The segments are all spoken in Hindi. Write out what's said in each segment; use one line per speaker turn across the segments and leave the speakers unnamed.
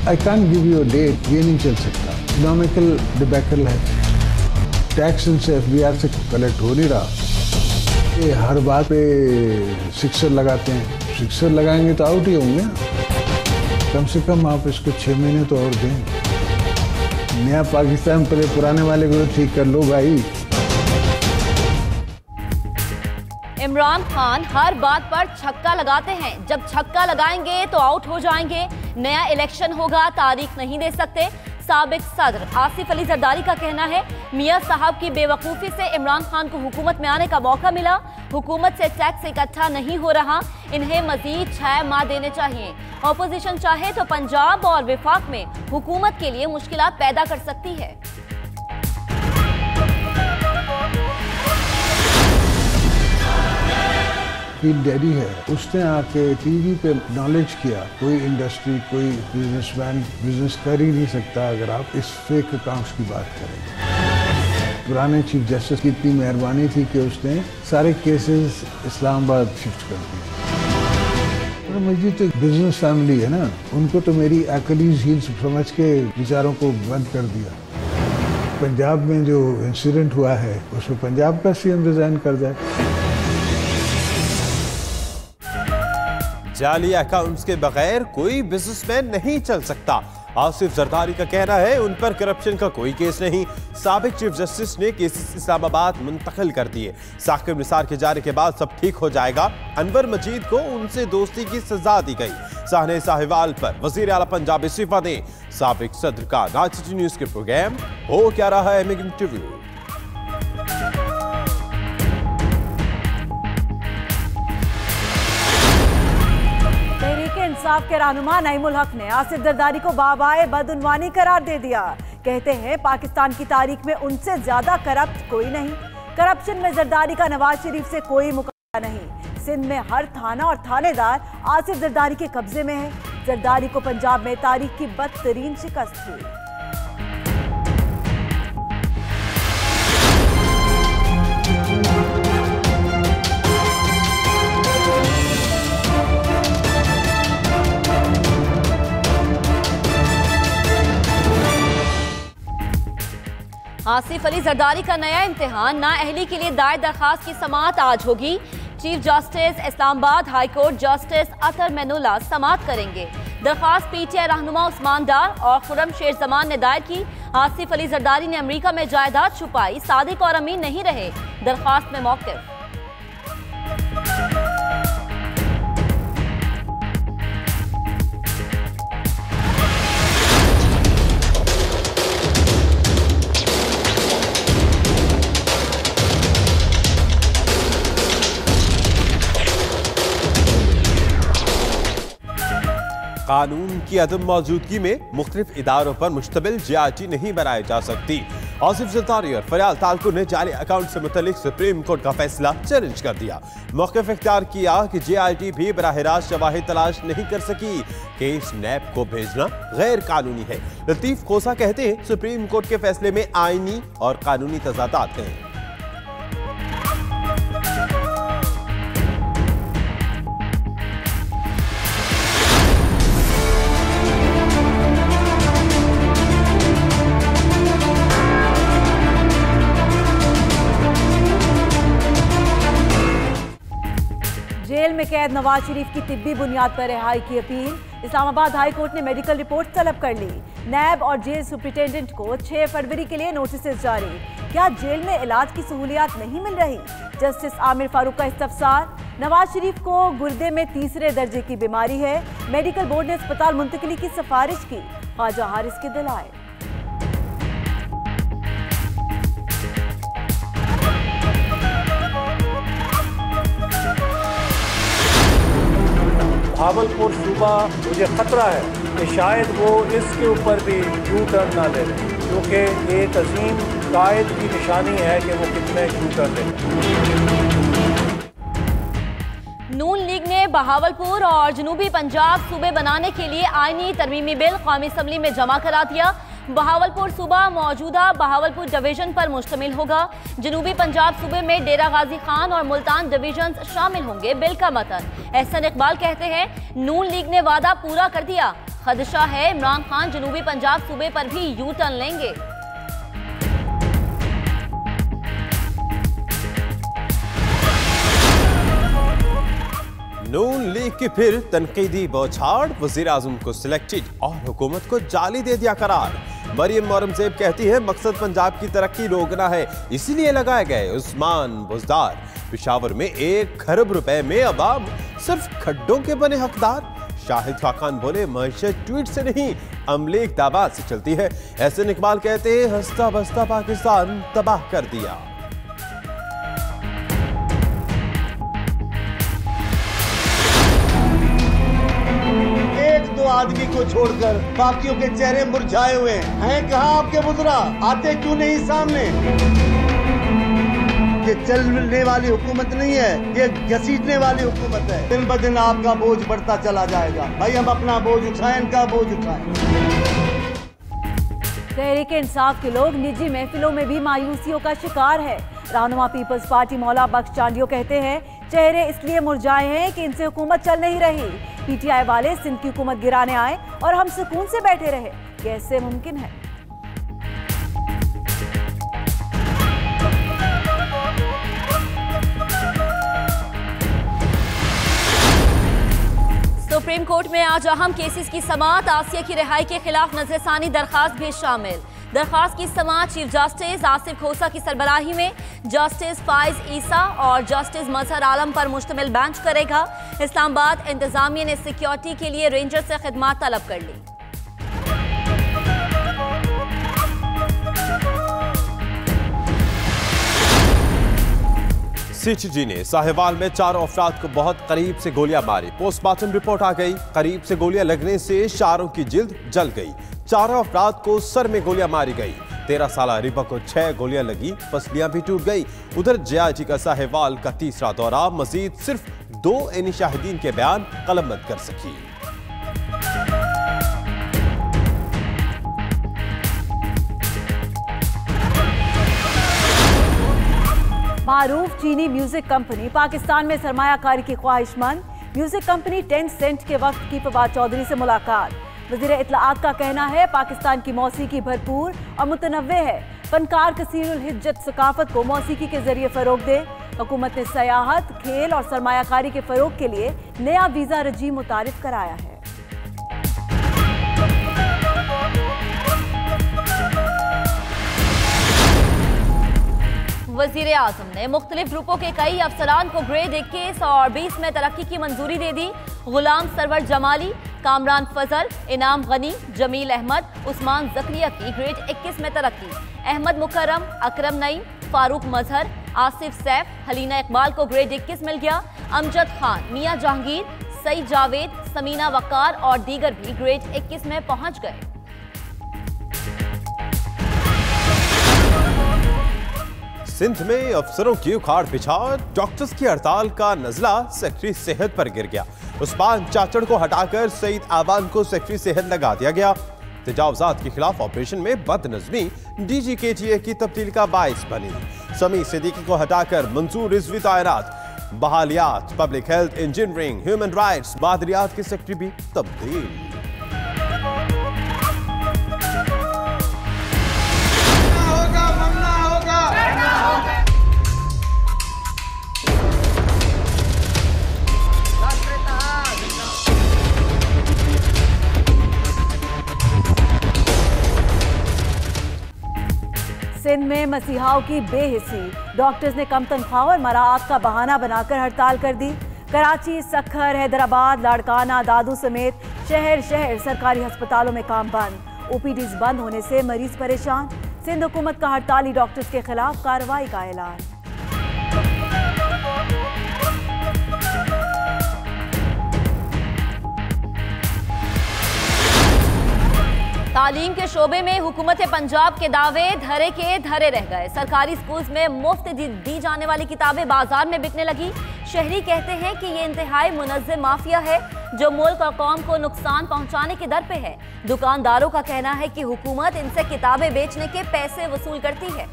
I can't give you a date, ये नहीं चल सकता। इकोनॉमिकल डिबैकल है, टैक्स से FBR से कलेक्ट हो नहीं रहा। ये हर बात पे सिक्सर लगाते हैं, सिक्सर लगाएंगे तो आउट ही होंगे। कम से कम आप इसको 6 महीने तो और दें। नया पाकिस्तान पहले पुराने वाले को ठीक कर लो भाई।
इमरान खान हर बात पर छक्का लगाते हैं, जब छक्का लगाएंगे तो आउट हो जाएंगे। नया इलेक्शन होगा, तारीख नहीं दे सकते। साबिक सदर आसिफ अली जरदारी का कहना है, मियां साहब की बेवकूफ़ी से इमरान खान को हुकूमत में आने का मौका मिला। हुकूमत से टैक्स इकट्ठा नहीं हो रहा, इन्हें मजीद 6 माह देने चाहिए। ऑपोजिशन चाहे तो पंजाब और विफाक में हुकूमत के लिए मुश्किलात पैदा कर सकती है।
डैडी है, उसने आके टीवी पे नॉलेज किया। कोई इंडस्ट्री, कोई बिजनेसमैन बिजनेस कर ही नहीं सकता अगर आप इस फेक अकाउंट्स की बात करें। पुराने चीफ जस्टिस की इतनी मेहरबानी थी कि उसने सारे केसेस इस्लामाबाद शिफ्ट कर दिए। और मुझे तो बिजनेस फैमिली है ना, उनको तो मेरी एक्लीज हील्स समझ के विचारों को बंद कर दिया। पंजाब में जो इंसिडेंट हुआ है उसमें पंजाब का CM रिजाइन कर जाए।
जाली अकाउंट्स के बगैर कोई बिजनेसमैन नहीं चल सकता। आसिफ जरदारी का कहना है, उन पर करप्शन का कोई केस नहीं। साबिक चीफ जस्टिस ने केसेस इस्लामाबाद मुंतकिल कर दिए। साकिब निसार के जाने के बाद सब ठीक हो जाएगा। अनवर मजीद को उनसे दोस्ती की सजा दी गई। साहने साहिवाल पर वजीर आला पंजाब इस्तीफा दें। साबिक सदर का राज सिटी न्यूज के प्रोग्राम हो क्या रहा है में इंटरव्यू।
इंसाफ के रहनुमा नईमुल हक ने आसिफ जरदारी को बाबाए बदउनवानी करार दे दिया। कहते हैं पाकिस्तान की तारीख में उनसे ज्यादा करप्ट कोई नहीं। करप्शन में जरदारी का नवाज शरीफ से कोई मुकाबला नहीं। सिंध में हर थाना और थानेदार आसिफ जरदारी के कब्जे में है। जरदारी को पंजाब में तारीख की बदतरीन शिकस्त हुई।
आसिफ अली जरदारी का नया इम्तिहान, नाअहली के लिए दायर दरखास्त की समाअत आज होगी। Chief justice Islamabad high court justice Athar Minallah समाअत करेंगे। दरखास्त PTI रहनुमा उस्मान डार और खुर्रम शेर जमान ने दायर की। आसिफ अली जरदारी ने अमेरिका में जायदाद छुपाई, सादिक और अमीन नहीं रहे। दरखास्त में मौक़िफ़।
कानून की अदम मौजूदगी में मुख्तलिफ इदारों पर मुश्तमिल JRT नहीं बनाई जा सकती। आसिफ जरदारी और फरियाल तालकुर ने जाली अकाउंट से मुतल्लिक सुप्रीम कोर्ट का फैसला चैलेंज कर दिया। मौक़िफ़ इख्तियार किया कि JRT भी बराह रास्त शवाहिद तलाश नहीं कर सकी। केस NAB को भेजना गैर कानूनी है। लतीफ खोसा कहते हैं, सुप्रीम कोर्ट के फैसले में आईनी और कानूनी तजादात हैं।
जेल में कैद नवाज शरीफ की तिब्बी बुनियाद पर रिहाई की अपील। इस्लामाबाद हाई कोर्ट ने मेडिकल रिपोर्ट तलब कर ली। NAB और जेल सुप्रिंटेंडेंट को 6 फरवरी के लिए नोटिस जारी। क्या जेल में इलाज की सहूलियात नहीं मिल रही? जस्टिस आमिर फारूक का इस्तफसार। नवाज शरीफ को गुर्दे में 3रे दर्जे की बीमारी है। मेडिकल बोर्ड ने अस्पताल मुंतकिली की सिफारिश की। ख्वाजा हारिस के दिलाए।
भावलपुर सूबा मुझे खतरा है कि शायद वो इसके ऊपर भी यू टर्न ना ले लें, क्योंकि एक अजीम कायद की निशानी है कि वो कितने यू टर्न लें।
नून लीग ने बहावलपुर और जनूबी पंजाब सूबे बनाने के लिए आईनी तरमीमी बिल कौमी असम्बली में जमा करा दिया। बहावलपुर सूबा मौजूदा बहावलपुर डिवीजन पर मुश्तमिल होगा। जनूबी पंजाब सूबे में डेरा गाजी खान और मुल्तान डिवीजन शामिल होंगे। बिल का मतन एहसन इकबाल कहते हैं, नून लीग ने वादा पूरा कर दिया। खदशा है इमरान खान जनूबी पंजाब सूबे पर भी यू टर्न लेंगे।
नून लीग की फिर तनकीदी बौछार, वज़ीर-ए-आज़म को सिलेक्टेड और हुकूमत को जाली दे दिया करार। मरियम औरंगजेब कहती है मकसद पंजाब की तरक्की रोकना है, इसीलिए लगाए गए उस्मान बुज़दार। पेशावर में 1 खरब रुपए में अवाम सिर्फ खड्डों के बने हकदार। शाहिद खाकान बोले मईशत ट्वीट से नहीं अमले इक़दामात से चलती है। एहसन इकबाल कहते हैं हंसता बसता पाकिस्तान तबाह कर दिया।
आदमी को छोड़कर बाकियों के चेहरे मुरझाए हुए हैं। कहाँ आपके बुजुर्ग, आते क्यों नहीं सामने? ये चलने वाली हुकूमत नहीं है, ये घसीटने वाली हुकूमत है। दिन ब दिन आपका बोझ बढ़ता चला जाएगा। भाई हम अपना बोझ उठाएं, इनका बोझ उठाएं।
तहरीक इंसाफ के लोग निजी महफिलों में भी मायूसियों का शिकार है। रहनुमा पीपल्स पार्टी मौला बख्श चांडियो कहते हैं चेहरे इसलिए मुरझाए हैं कि इनसे हुकूमत चल नहीं रही। पीटीआई वाले सिंध की हुकूमत गिराने आए और हम सुकून से बैठे रहे, कैसे मुमकिन है?
सुप्रीम कोर्ट में आज अहम केसेस की समाअत, आसिया की रिहाई के खिलाफ नजरसानी दरखास्त भी शामिल। दरखास्त की समाअत चीफ जस्टिस आसिफ खोसा की सरबराही में जस्टिस फाइज ईसा और जस्टिस मजहर आलम पर मुश्तमिल बेंच करेगा। इस्लामाबाद इंतजामिया ने सिक्योरिटी के लिए रेंजर से खिदमत तलब कर ली।
सीटीजी ने साहिवाल में 4 अफराद को बहुत करीब से गोलियां मारी। पोस्टमार्टम रिपोर्ट आ गई। करीब से गोलियां लगने से चारों की जिल्द जल गई। 4 अफराद को सर में गोलियां मारी गई। 13 साल रिबा को 6 गोलियां लगी, पसलियां भी टूट गई। उधर जेआईटी का साहिवाल का तीसरा दौरा, मजीद सिर्फ 2 ऐनी शाहिदीन के बयान कलमबंद कर सकी।
मारूफ चीनी म्यूजिक कंपनी पाकिस्तान में सरमायाकारी की ख्वाहिशमंद। म्यूजिक कंपनी 10 सेंट के वक्त की फवाद चौधरी से मुलाकात। वज़ीर इत्तलाआत का कहना है पाकिस्तान की मौसीकी भरपूर और मुतनव्वे है। फनकार कसीरुल हिज्जत सकाफत को मौसीकी के जरिए फरोग दे। हुकूमत ने सयाहत, खेल और सरमायाकारी के फरोग के लिए नया वीजा रजीम मुतारिफ कराया है।
वज़ीर आज़म ने मुख्तलिफ ग्रुपों के कई अफसरान को ग्रेड 21 और 20 में तरक्की की मंजूरी दे दी। गुलाम सरवर जमाली, कामरान फजल, इनाम गनी, जमील अहमद, उस्मान जकरिया की ग्रेड 21 में तरक्की। अहमद मुकर्रम, अकरम नईम, फारूक मजहर, आसिफ सैफ, हलीना इकबाल को ग्रेड 21 मिल गया। अमजद खान, मियां जहांगीर, सईद जावेद, समीना वकार और दीगर भी ग्रेड 21 में पहुंच गए।
सिंध में अफसरों की उखाड़ पिछाड़, डॉक्टर्स की हड़ताल का नजला सेक्रेटरी सेहत पर गिर गया। उस्मान चाचड़ को हटाकर सईद आवान को सेक्रेटरी सेहत लगा दिया गया। तजावजात के खिलाफ ऑपरेशन में बदनज़मी DGKTA की तब्दीली का बाइस बनी। समी सिद्दीकी को हटाकर मंसूर रिजवी तैनात। बहालियात, public health, engineering, human rights, मादरियात के सेक्रेटरी भी तब्दील।
सिंध में मसीहाओं की बेहिसी, डॉक्टर्स ने कम तनख्वाह और मराआत का बहाना बनाकर हड़ताल कर दी। कराची, सखर, हैदराबाद, लाड़काना, दादू समेत शहर शहर सरकारी अस्पतालों में काम बंद। OPDs बंद होने से मरीज परेशान। सिंध हुकूमत का हड़ताली डॉक्टर्स के खिलाफ कार्रवाई का ऐलान।
तालीम के शोबे में हुकूमत पंजाब के दावे धरे के धरे रह गए। सरकारी स्कूल्स में मुफ्त दी जाने वाली किताबें बाजार में बिकने लगी। शहरी कहते हैं कि ये इंतहाई मुनज़्ज़म माफिया है जो मुल्क और कौम को नुकसान पहुंचाने के दर पे है। दुकानदारों का कहना है कि हुकूमत इनसे किताबें बेचने के पैसे वसूल करती है।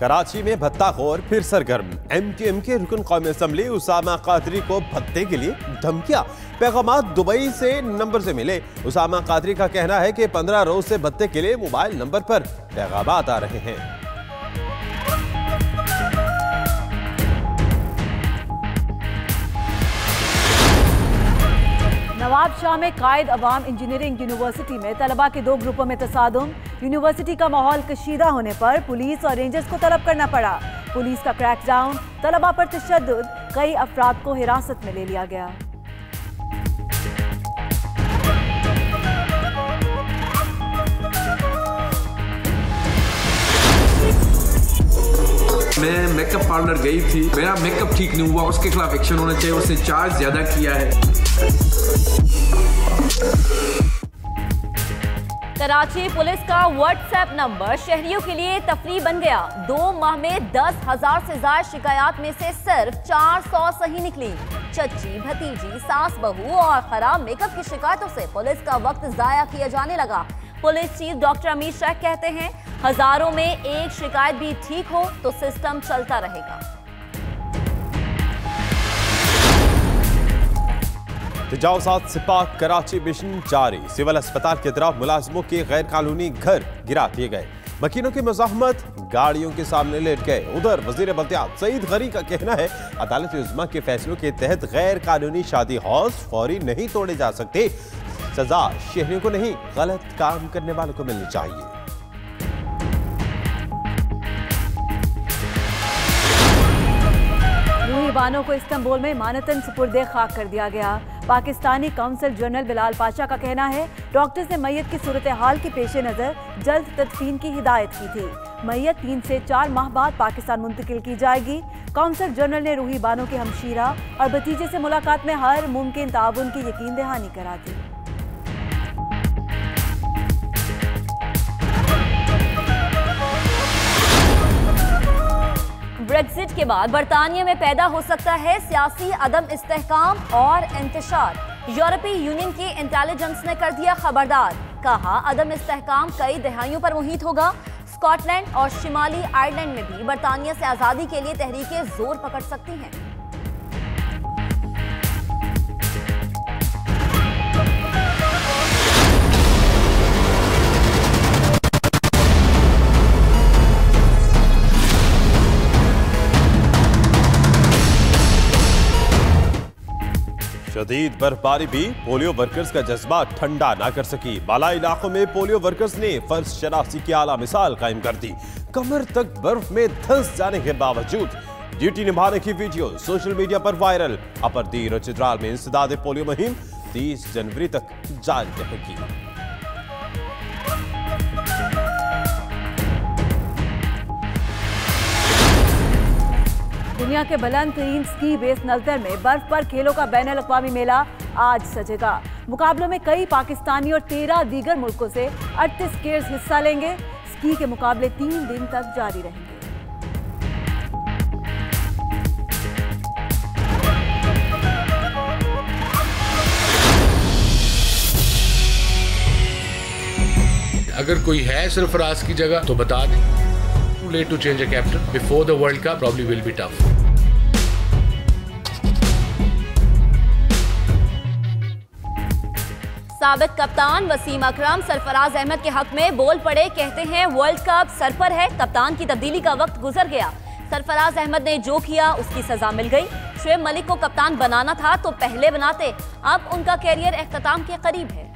कराची में भत्ताखोर फिर सरगर्म। MKM के रुकन कौमी असम्बली उसामा कादरी को भत्ते के लिए धमकियां। पैगामात दुबई से नंबर से मिले। उसामा कादरी का कहना है कि 15 रोज से भत्ते के लिए मोबाइल नंबर पर पैगामात आ रहे हैं।
नवाब शाह में कायद अवाम इंजीनियरिंग यूनिवर्सिटी में तलबा के 2 ग्रुपों में तसादुम। यूनिवर्सिटी का माहौल कशीदा होने पर पुलिस और रेंजर्स को तलब करना पड़ा। पुलिस का क्रैकडाउन, तलबा पर तशद्दुद, कई अफराद को हिरासत में ले लिया गया।
मैं मेकअप पार्लर गई थी, मेरा मेकअप ठीक नहीं हुआ, उसके खिलाफ एक्शन होना चाहिए। उसने चार्ज ज्यादा किया है।
कराची पुलिस का व्हाट्सएप नंबर शहरियों के लिए तफरी बन गया। 2 माह में 10,000 से ज्यादा शिकायत में से सिर्फ 400 सही निकली। चच्ची, भतीजी, सास बहू और खराब मेकअप की शिकायतों से पुलिस का वक्त जाया किया जाने लगा। पुलिस चीफ डॉक्टर अमीर शेख कहते हैं, हजारों में एक शिकायत भी ठीक हो तो सिस्टम चलता रहेगा।
तजावुज़ात से पाक कराची मिशन जारी। सिविल अस्पताल के अतराफ मुलाजिमों के गैर कानूनी घर गिरा दिए गए। मकीनों की मज़ाहमत, गाड़ियों के सामने लेट गए। उधर वज़ीर बल्दियात सईद गरी का कहना है, अदालत उज़्मा के फैसलों के तहत गैर कानूनी शादी हाउस फौरी नहीं तोड़े जा सकते। सजा शहरियों को नहीं, गलत काम करने वालों को मिलनी चाहिए।
बानों को इस्तांबुल में मानतन सुपुर्दे खाक कर दिया गया। पाकिस्तानी काउंसिल जनरल बिलाल पाशा का कहना है, डॉक्टर्स ने मैयत की सूरत हाल के पेश नज़र जल्द तदफीन की हिदायत की थी। मैयत 3 से 4 माह बाद पाकिस्तान मुंतकिल की जाएगी। काउंसिल जनरल ने रूही बानो के हमशीरा और भतीजे से मुलाकात में हर मुमकिन ताउन की यकीन दहानी करा दी।
ब्रेक्जिट के बाद बरतानिया में पैदा हो सकता है सियासी अदम इस्तेहकाम और इंतशार। यूरोपीय यूनियन की इंटेलिजेंस ने कर दिया खबरदार। कहा, अदम इस्तेहकाम कई दहाइयों पर मुहित होगा। स्कॉटलैंड और शिमाली आयरलैंड में भी बरतानिया से आज़ादी के लिए तहरीकें जोर पकड़ सकती हैं।
शदीद बर्फबारी भी पोलियो वर्कर्स का जज्बा ठंडा ना कर सकी। बालाई इलाकों में पोलियो वर्कर्स ने फर्ज शनासी की आला मिसाल कायम कर दी। कमर तक बर्फ में धंस जाने के बावजूद ड्यूटी निभाने की वीडियो सोशल मीडिया पर वायरल। अपर दीर और चित्राल में इंसदाद पोलियो मुहिम 30 जनवरी तक जारी रहेगी।
दुनिया के बुलंद तरीन स्की बेस नलतर में बर्फ पर खेलों का बैनुल अक़वामी मेला आज सजेगा। मुकाबलों में कई पाकिस्तानी और 13 दीगर मुल्कों से 38 स्कीयर्स हिस्सा लेंगे। स्की के मुकाबले 3 दिन तक जारी रहेंगे।
अगर कोई है सरफराज की जगह तो बता दें। Too late to change a captain before the World Cup probably will be tough.
साबिक कप्तान वसीम अकरम सरफराज अहमद के हक में बोल पड़े। कहते हैं, वर्ल्ड कप सर पर है, कप्तान की तब्दीली का वक्त गुजर गया। सरफराज अहमद ने जो किया उसकी सजा मिल गई। शुएब मलिक को कप्तान बनाना था तो पहले बनाते। अब उनका कैरियर इख्तिताम के करीब है।